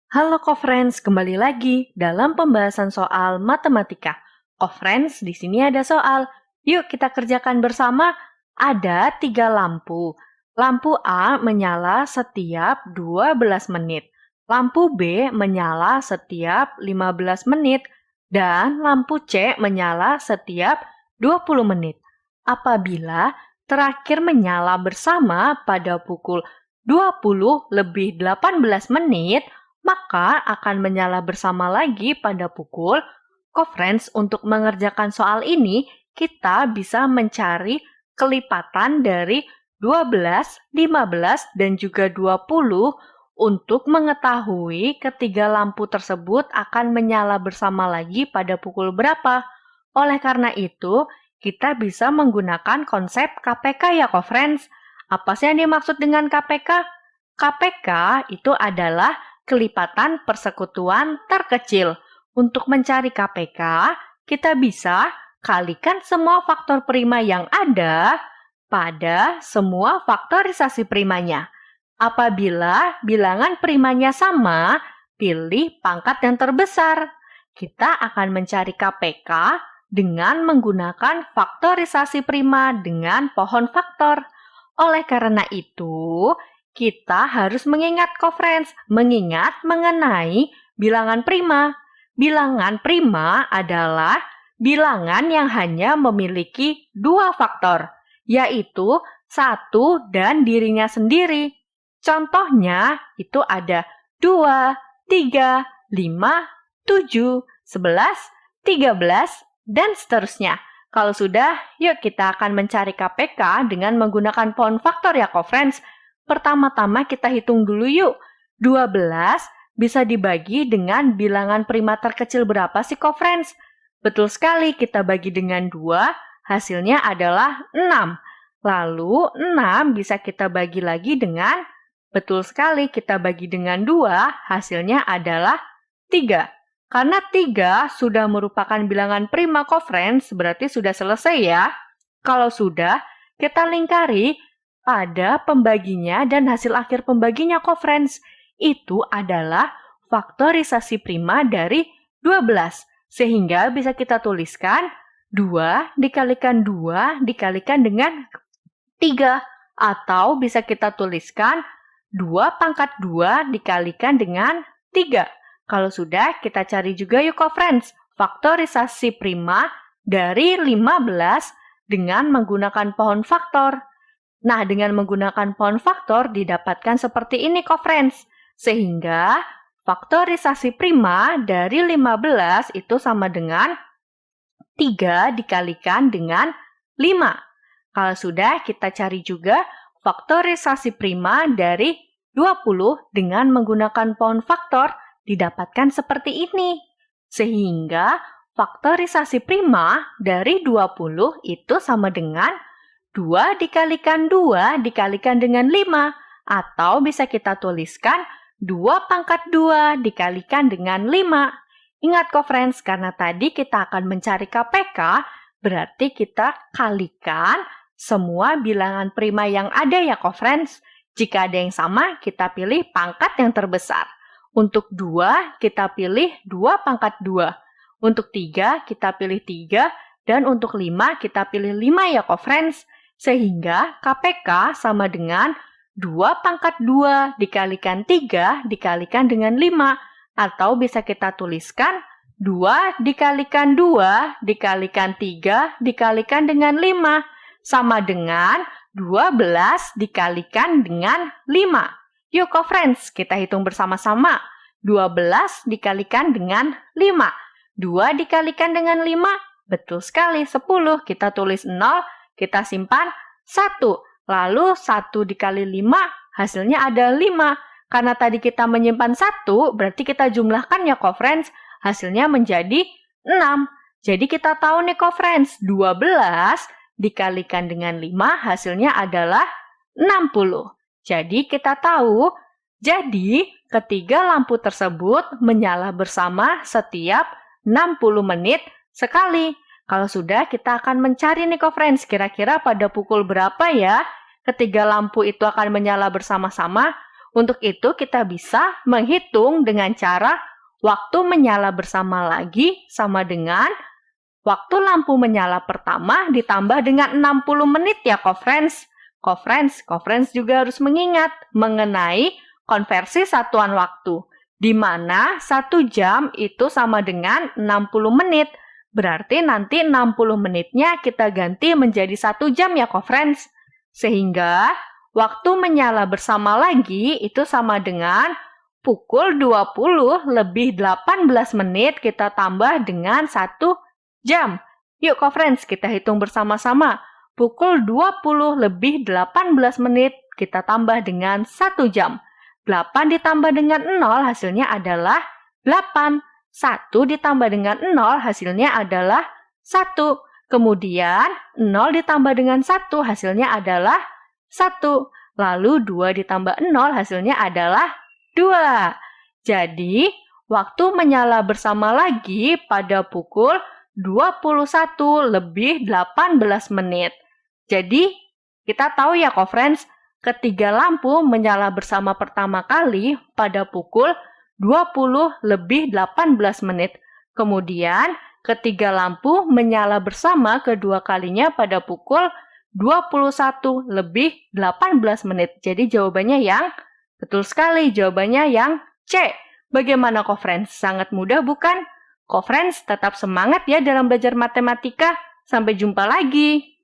Halo Kofriends, kembali lagi dalam pembahasan soal matematika. Kofriends, di sini ada soal. Yuk kita kerjakan bersama. Ada 3 lampu. Lampu A menyala setiap 12 menit. Lampu B menyala setiap 15 menit. Dan lampu C menyala setiap 20 menit. Apabila terakhir menyala bersama pada pukul 20 lebih 18 menit, maka akan menyala bersama lagi pada pukul. Kofriends, untuk mengerjakan soal ini, kita bisa mencari kelipatan dari 12, 15, dan juga 20 untuk mengetahui ketiga lampu tersebut akan menyala bersama lagi pada pukul berapa. Oleh karena itu, kita bisa menggunakan konsep KPK ya, Kofriends. Apa sih yang dimaksud dengan KPK? KPK itu adalah kelipatan persekutuan terkecil. Untuk mencari KPK, kita bisa kalikan semua faktor prima yang ada pada semua faktorisasi primanya. Apabila bilangan primanya sama, pilih pangkat yang terbesar. Kita akan mencari KPK dengan menggunakan faktorisasi prima dengan pohon faktor. Oleh karena itu, kita harus mengingat Kofriends, mengingat mengenai bilangan prima. Bilangan prima adalah bilangan yang hanya memiliki 2 faktor, yaitu 1 dan dirinya sendiri. Contohnya itu ada 2, 3, 5, 7, 11, 13, dan seterusnya. Kalau sudah, yuk kita akan mencari KPK dengan menggunakan pohon faktor ya, Kofriends. Pertama-tama kita hitung dulu yuk. 12 bisa dibagi dengan bilangan prima terkecil berapa sih, Kofriends? Betul sekali, kita bagi dengan 2, hasilnya adalah 6. Lalu 6 bisa kita bagi lagi dengan, betul sekali, kita bagi dengan 2, hasilnya adalah 3. Karena 3 sudah merupakan bilangan prima, Kofriends, berarti sudah selesai ya. Kalau sudah, kita lingkari pada pembaginya dan hasil akhir pembaginya, Kofriends. Itu adalah faktorisasi prima dari 12. Sehingga bisa kita tuliskan 2 dikalikan 2 dikalikan dengan 3. Atau bisa kita tuliskan 2 pangkat 2 dikalikan dengan 3. Kalau sudah, kita cari juga yuk, Kofriends, faktorisasi prima dari 15 dengan menggunakan pohon faktor. Nah, dengan menggunakan pohon faktor didapatkan seperti ini, Kofriends. Sehingga faktorisasi prima dari 15 itu sama dengan 3 dikalikan dengan 5. Kalau sudah, kita cari juga faktorisasi prima dari 20 dengan menggunakan pohon faktor didapatkan seperti ini. Sehingga faktorisasi prima dari 20 itu sama dengan 2 dikalikan 2 dikalikan dengan 5. Atau bisa kita tuliskan 2 pangkat 2 dikalikan dengan 5. Ingat, Kofriends, karena tadi kita akan mencari KPK, berarti kita kalikan semua bilangan prima yang ada ya, Kofriends. Jika ada yang sama, kita pilih pangkat yang terbesar. Untuk 2, kita pilih 2 pangkat 2. Untuk 3, kita pilih 3. Dan untuk 5, kita pilih 5 ya, Kofriends. Sehingga KPK sama dengan 2 pangkat 2 dikalikan 3 dikalikan dengan 5. Atau bisa kita tuliskan 2 dikalikan 2 dikalikan 3 dikalikan dengan 5. Sama dengan 12 dikalikan dengan 5. Yuk, Kofriends, kita hitung bersama-sama. 12 dikalikan dengan 5. 2 dikalikan dengan 5, betul sekali, 10. Kita tulis 0, kita simpan 1. Lalu 1 dikali 5, hasilnya ada 5. Karena tadi kita menyimpan 1, berarti kita jumlahkan ya, Kofriends. Hasilnya menjadi 6. Jadi kita tahu nih, Kofriends, 12 dikalikan dengan 5, hasilnya adalah 60. Jadi kita tahu, jadi ketiga lampu tersebut menyala bersama setiap 60 menit sekali. Kalau sudah, kita akan mencari nih, Kofriends, kira-kira pada pukul berapa ya ketiga lampu itu akan menyala bersama-sama. Untuk itu kita bisa menghitung dengan cara waktu menyala bersama lagi sama dengan waktu lampu menyala pertama ditambah dengan 60 menit ya, co-friends. Co-friends juga harus mengingat mengenai konversi satuan waktu, di mana 1 jam itu sama dengan 60 menit. Berarti nanti 60 menitnya kita ganti menjadi 1 jam ya, co-friends. Sehingga waktu menyala bersama lagi itu sama dengan pukul 20 lebih 18 menit kita tambah dengan 1 jam. Yuk, co-friends, kita hitung bersama-sama. Pukul 20 lebih 18 menit kita tambah dengan 1 jam. 8 ditambah dengan 0 hasilnya adalah 8. 1 ditambah dengan 0 hasilnya adalah 1. Kemudian 0 ditambah dengan 1 hasilnya adalah 1. Lalu 2 ditambah 0 hasilnya adalah 2. Jadi, waktu menyala bersama lagi pada pukul 21 lebih 18 menit. Jadi, kita tahu ya, co-friends, ketiga lampu menyala bersama pertama kali pada pukul 20 lebih 18 menit. Kemudian, ketiga lampu menyala bersama kedua kalinya pada pukul 21 lebih 18 menit. Jadi jawabannya yang betul sekali, jawabannya yang C. Bagaimana, co-friends? Sangat mudah bukan? Co-friends tetap semangat ya dalam belajar matematika. Sampai jumpa lagi.